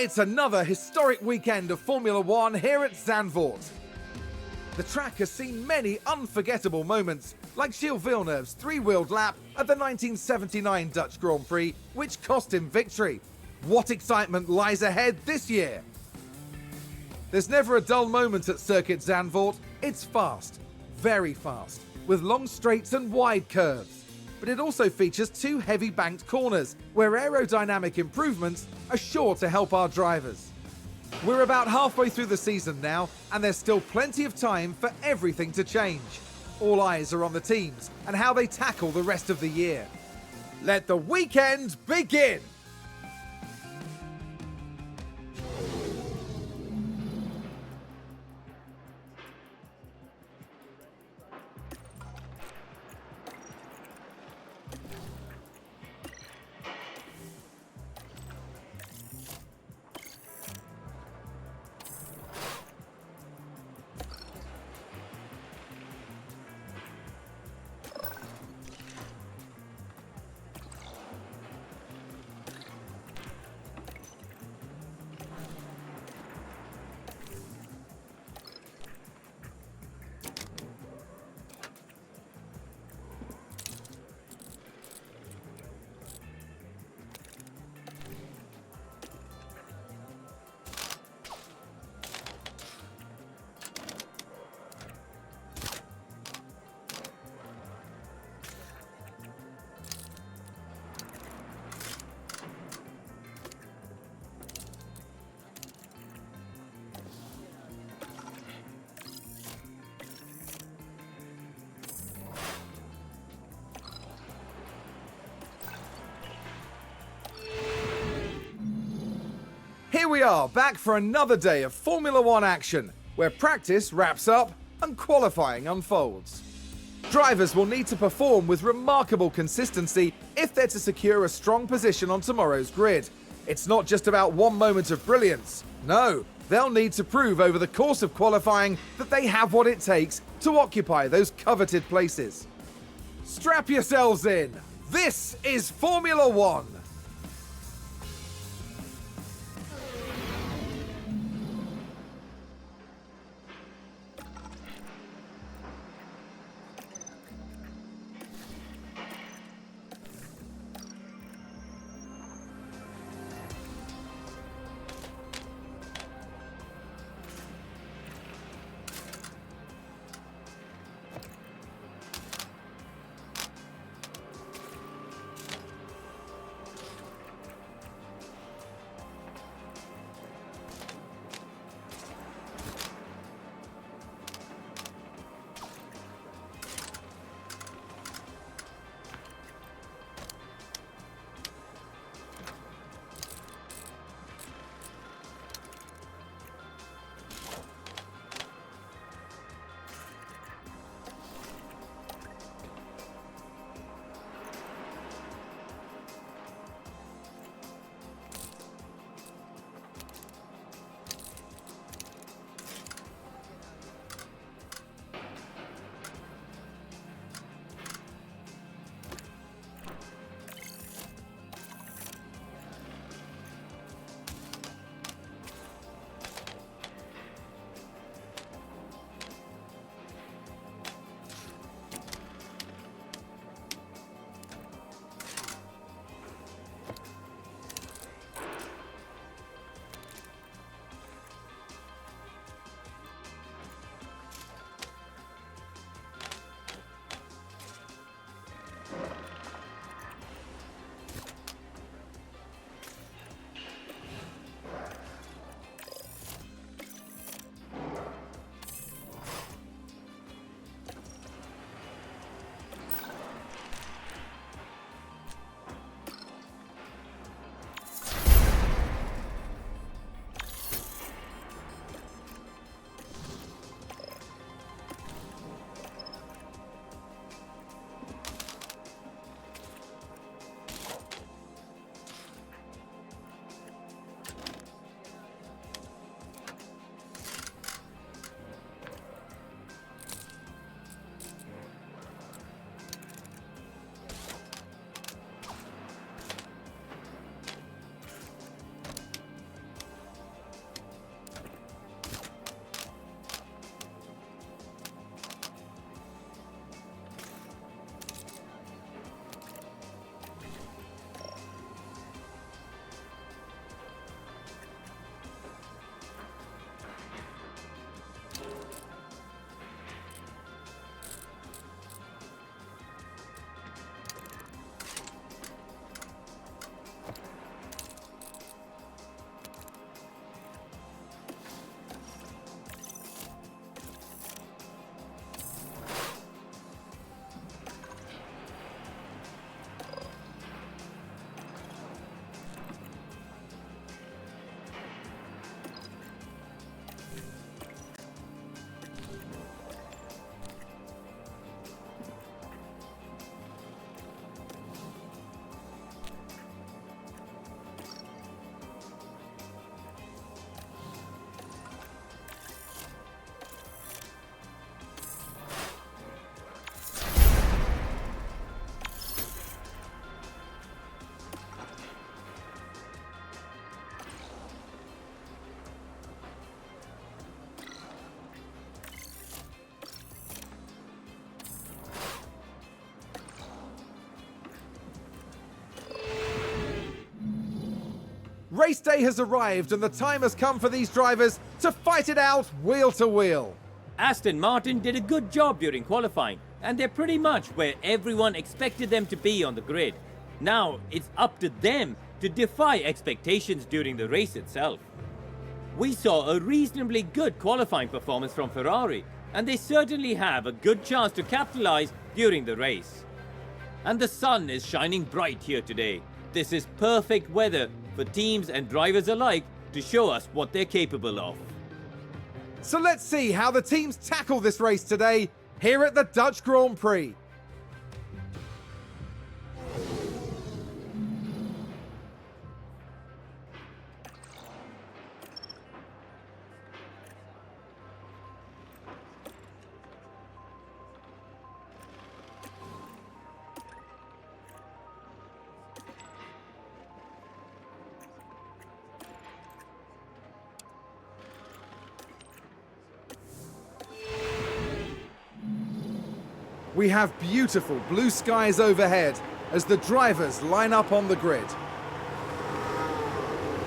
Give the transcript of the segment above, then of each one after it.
It's another historic weekend of Formula One here at Zandvoort. The track has seen many unforgettable moments, like Gilles Villeneuve's three-wheeled lap at the 1979 Dutch Grand Prix, which cost him victory. What excitement lies ahead this year? There's never a dull moment at Circuit Zandvoort. It's fast, very fast, with long straights and wide curves. But it also features two heavy banked corners, where aerodynamic improvements are sure to help our drivers. We're about halfway through the season now, and there's still plenty of time for everything to change. All eyes are on the teams and how they tackle the rest of the year. Let the weekend begin! Here we are, back for another day of Formula One action, where practice wraps up and qualifying unfolds. Drivers will need to perform with remarkable consistency if they're to secure a strong position on tomorrow's grid. It's not just about one moment of brilliance. No, they'll need to prove over the course of qualifying that they have what it takes to occupy those coveted places. Strap yourselves in. This is Formula One. race day has arrived and the time has come for these drivers to fight it out wheel to wheel. Aston Martin did a good job during qualifying, and they're pretty much where everyone expected them to be on the grid. Now, it's up to them to defy expectations during the race itself. We saw a reasonably good qualifying performance from Ferrari, and they certainly have a good chance to capitalize during the race. And the sun is shining bright here today. This is perfect weather for teams and drivers alike to show us what they're capable of. So let's see how the teams tackle this race today here at the Dutch Grand Prix. We have beautiful blue skies overhead as the drivers line up on the grid.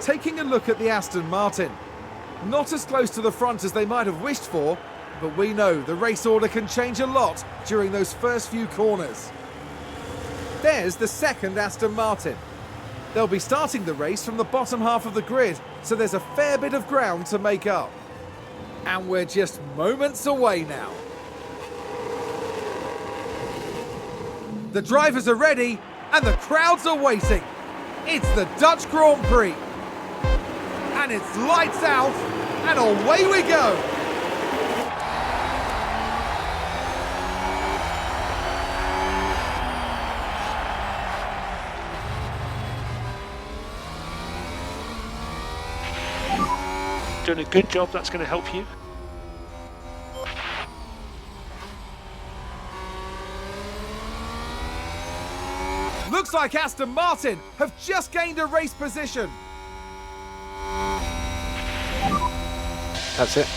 Taking a look at the Aston Martin. Not as close to the front as they might have wished for, but we know the race order can change a lot during those first few corners. There's the second Aston Martin. They'll be starting the race from the bottom half of the grid, so there's a fair bit of ground to make up. And we're just moments away now. The drivers are ready and the crowds are waiting. It's the Dutch Grand Prix. And it's lights out and away we go. Doing a good job, that's going to help you. Looks like Aston Martin have just gained a race position. That's it.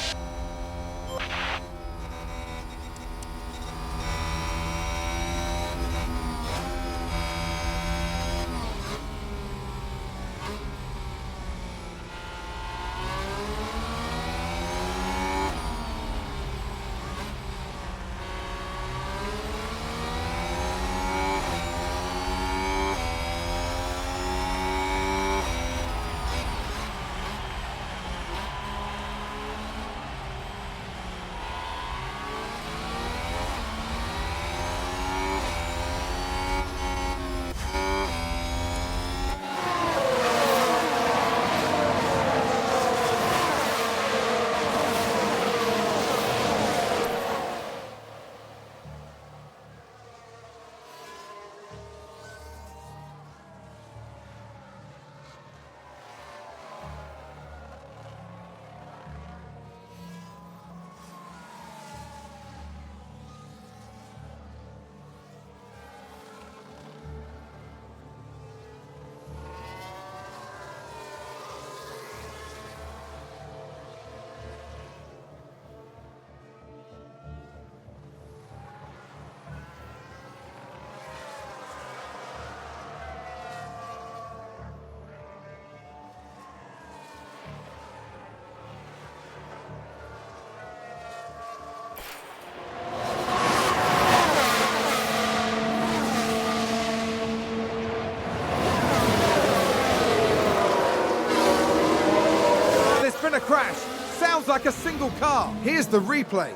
A crash. Sounds like a single car. Here's the replay.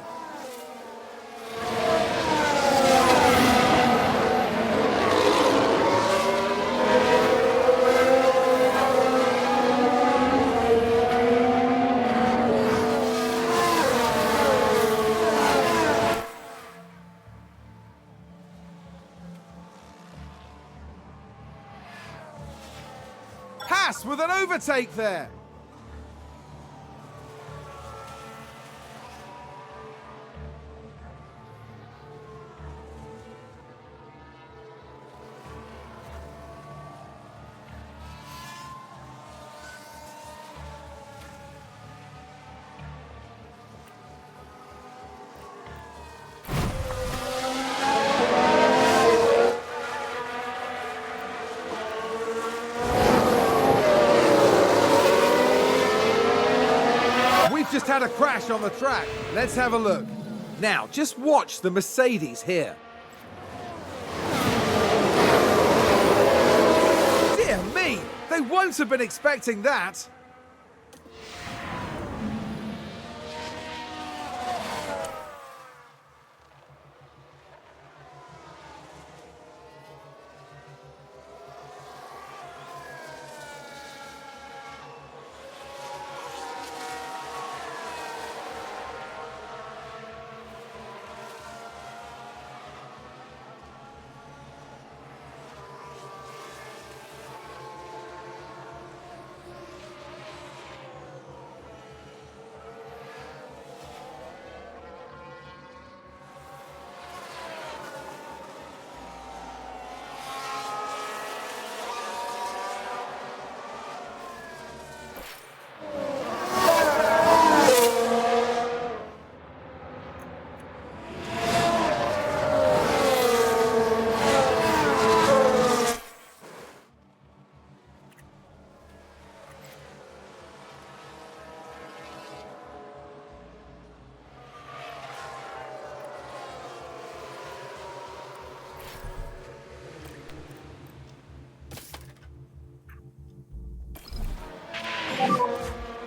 Haas with an overtake there. had a crash on the track. Let's have a look. Now, just watch the Mercedes here. Dear me, they won't have been expecting that.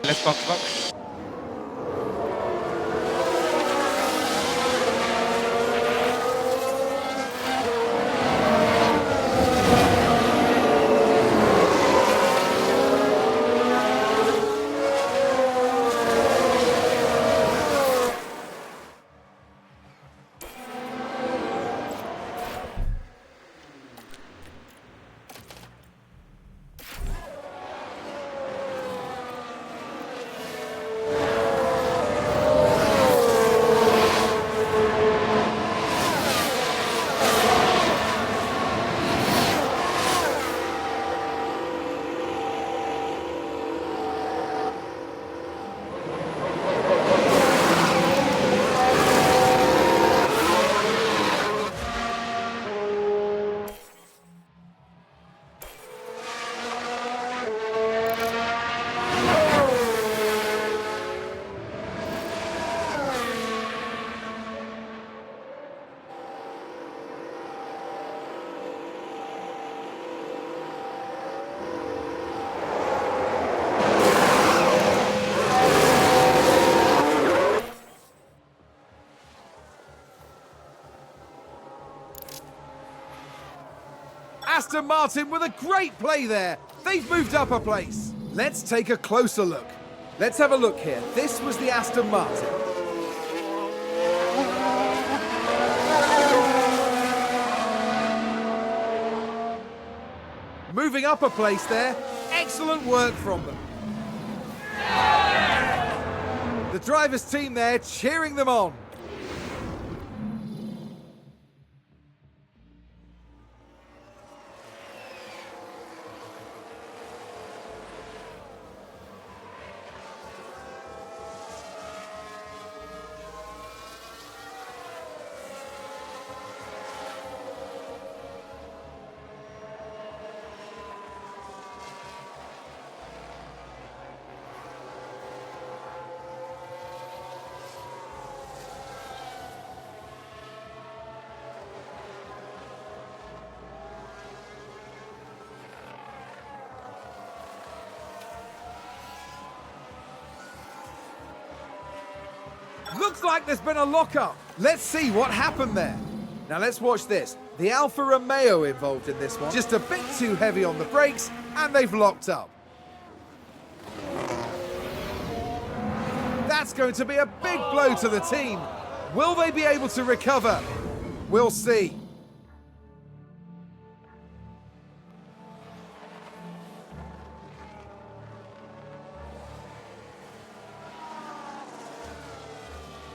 Let's box box. Aston Martin with a great play there. They've moved up a place. Let's take a closer look. Let's have a look here. This was the Aston Martin. Moving up a place there. Excellent work from them. The driver's team there cheering them on. Looks like there's been a lockup. Let's see what happened there. Now let's watch this. The Alfa Romeo involved in this one. Just a bit too heavy on the brakes, and they've locked up. That's going to be a big blow to the team. Will they be able to recover? We'll see.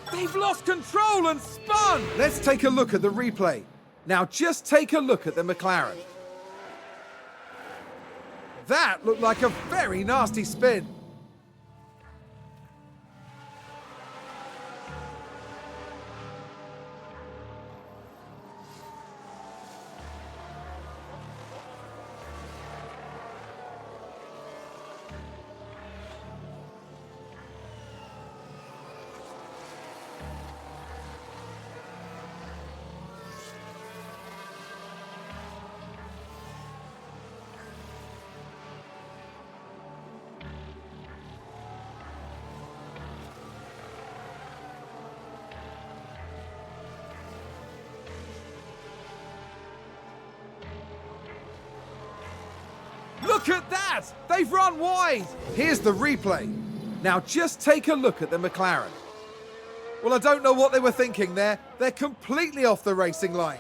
They've lost control and spun! Let's take a look at the replay. Now just take a look at the McLaren. That looked like a very nasty spin. Look at that! They've run wide! Here's the replay. Now just take a look at the McLaren. Well, I don't know what they were thinking there. They're completely off the racing line.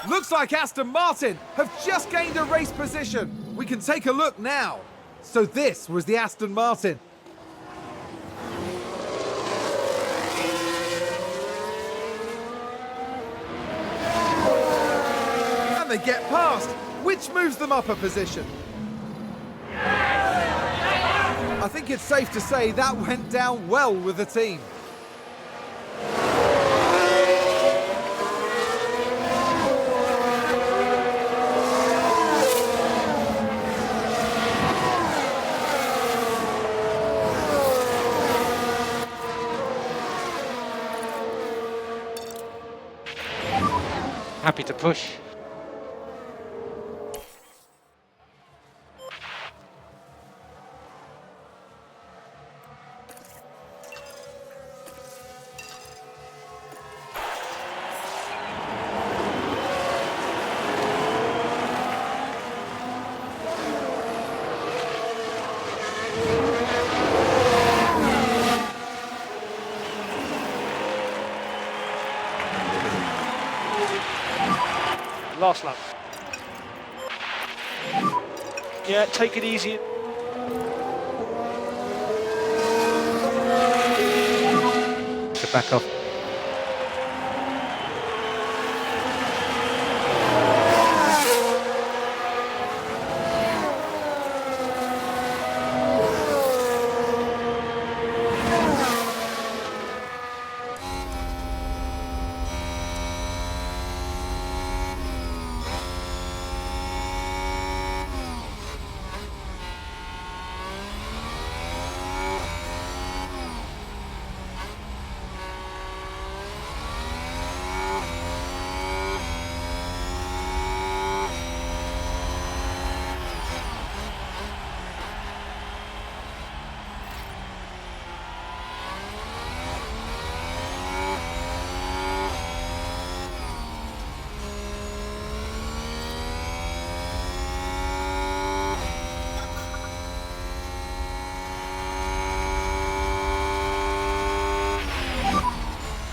Looks like Aston Martin have just gained a race position. We can take a look now. So this was the Aston Martin. And they get past, which moves them up a position. I think it's safe to say that went down well with the team. Happy to push. Last lap. Yeah, take it easy. To back off.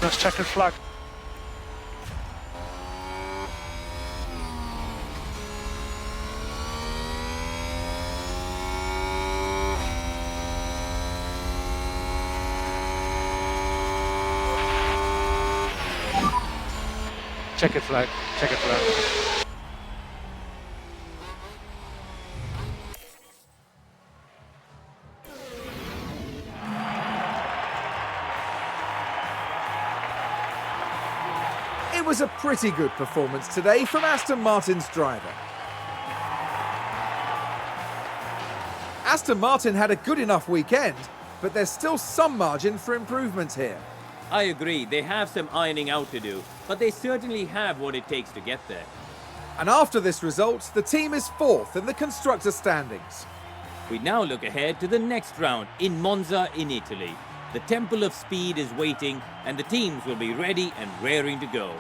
Nice checkered flag. Checkered flag, checkered flag. It was a pretty good performance today from Aston Martin's driver. Aston Martin had a good enough weekend, but there's still some margin for improvement here. I agree, they have some ironing out to do, but they certainly have what it takes to get there. And after this result, the team is fourth in the constructor standings. We now look ahead to the next round in Monza in Italy. The Temple of Speed is waiting and the teams will be ready and raring to go.